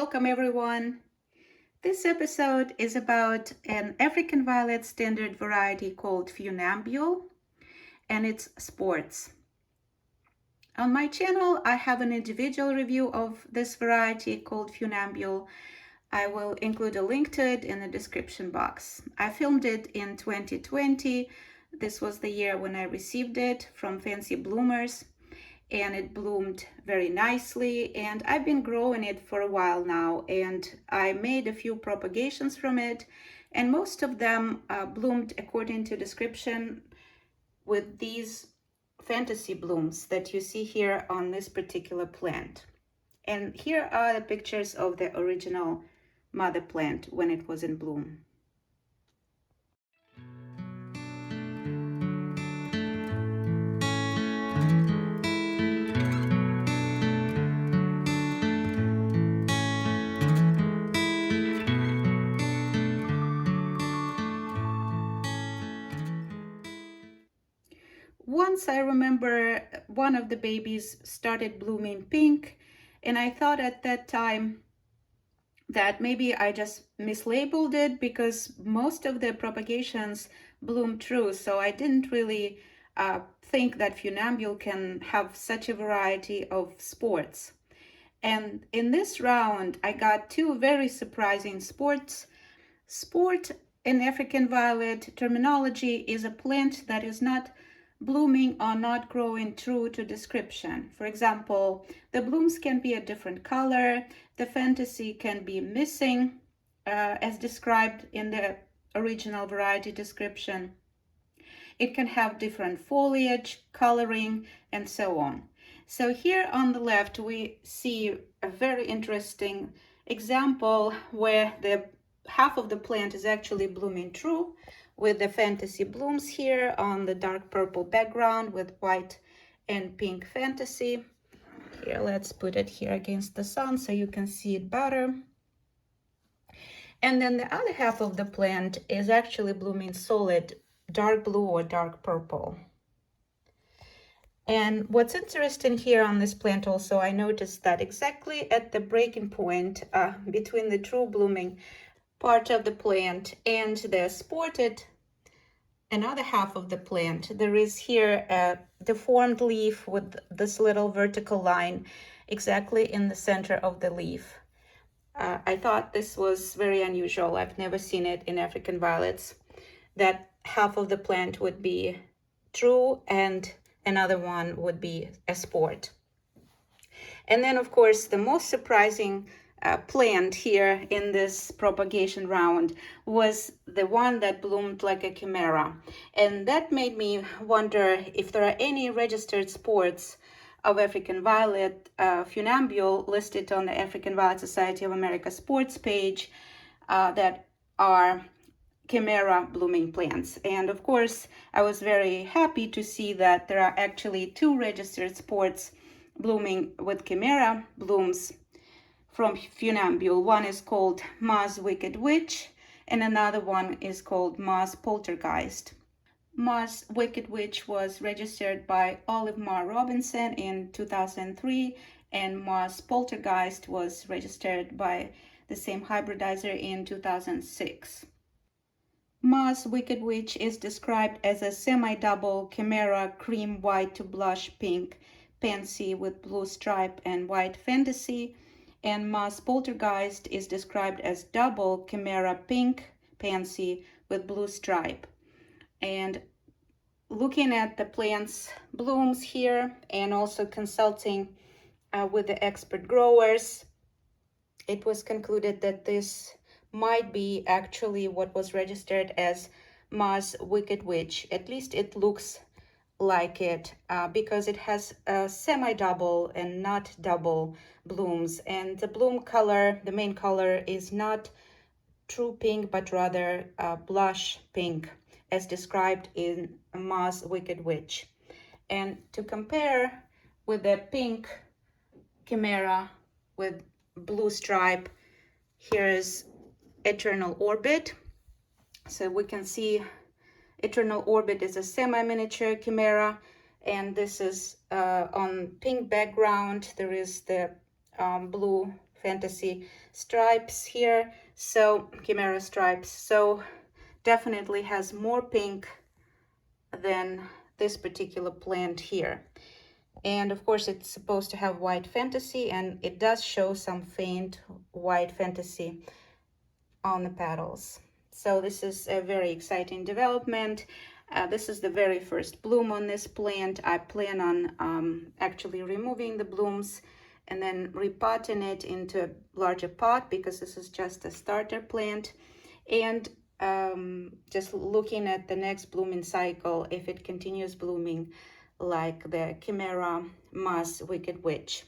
Welcome everyone. This episode is about an African violet standard variety called Funambule and its sports. On my channel, I have an individual review of this variety called Funambule. I will include a link to it in the description box. I filmed it in 2020. This was the year when I received it from Fancy Bloomers, and it bloomed very nicely, and I've been growing it for a while now, and I made a few propagations from it, and most of them bloomed according to description with these fantasy blooms that you see here on this particular plant. And here are the pictures of the original mother plant when it was in bloom. Once I remember one of the babies started blooming pink, and I thought at that time that maybe I just mislabeled it because most of the propagations bloom true. So I didn't really think that Funambule can have such a variety of sports. And in this round, I got two very surprising sports. Sport in African violet terminology is a plant that is not blooming or not growing true to description. For example, the blooms can be a different color, the fantasy can be missing as described in the original variety description. It can have different foliage, coloring, and so on. So here on the left, we see a very interesting example where the half of the plant is actually blooming true, with the fantasy blooms here on the dark purple background with white and pink fantasy. Here, let's put it here against the sun so you can see it better. And then the other half of the plant is actually blooming solid dark blue or dark purple. And what's interesting here on this plant also, I noticed that exactly at the breaking point between the true blooming part of the plant and the sported another half of the plant, there is here a deformed leaf with this little vertical line exactly in the center of the leaf. I thought this was very unusual. I've never seen it in African violets, that half of the plant would be true and another one would be a sport. And then, of course, the most surprising plant here in this propagation round was the one that bloomed like a chimera. And that made me wonder if there are any registered sports of African violet Funambule listed on the African Violet Society of America sports page that are chimera blooming plants. And of course, I was very happy to see that there are actually two registered sports blooming with chimera blooms from Funambule. One is called Ma's Wicked Witch, and another one is called Ma's Poltergeist. Ma's Wicked Witch was registered by Olive Ma Robinson in 2003, and Ma's Poltergeist was registered by the same hybridizer in 2006. Ma's Wicked Witch is described as a semi-double chimera cream white to blush pink pansy with blue stripe and white fantasy, and Ma's Poltergeist is described as double chimera pink pansy with blue stripe. And looking at the plant's blooms here and also consulting with the expert growers, it was concluded that this might be actually what was registered as Ma's Wicked Witch. At least it looks like it because it has a semi-double and not double blooms, and the bloom color, the main color, is not true pink but rather blush pink as described in Ma's Wicked Witch. And to compare with the pink chimera with blue stripe, here is Eternal Orbit. So we can see Eternal Orbit is a semi-miniature chimera, and this is on pink background. There is the blue fantasy stripes here, so Chimera stripes, so definitely has more pink than this particular plant here. And of course it's supposed to have white fantasy, and it does show some faint white fantasy on the petals. So this is a very exciting development. This is the very first bloom on this plant. I plan on actually removing the blooms and then repotting it into a larger pot, because this is just a starter plant, and just looking at the next blooming cycle if it continues blooming like the Chimera Moss Wicked Witch.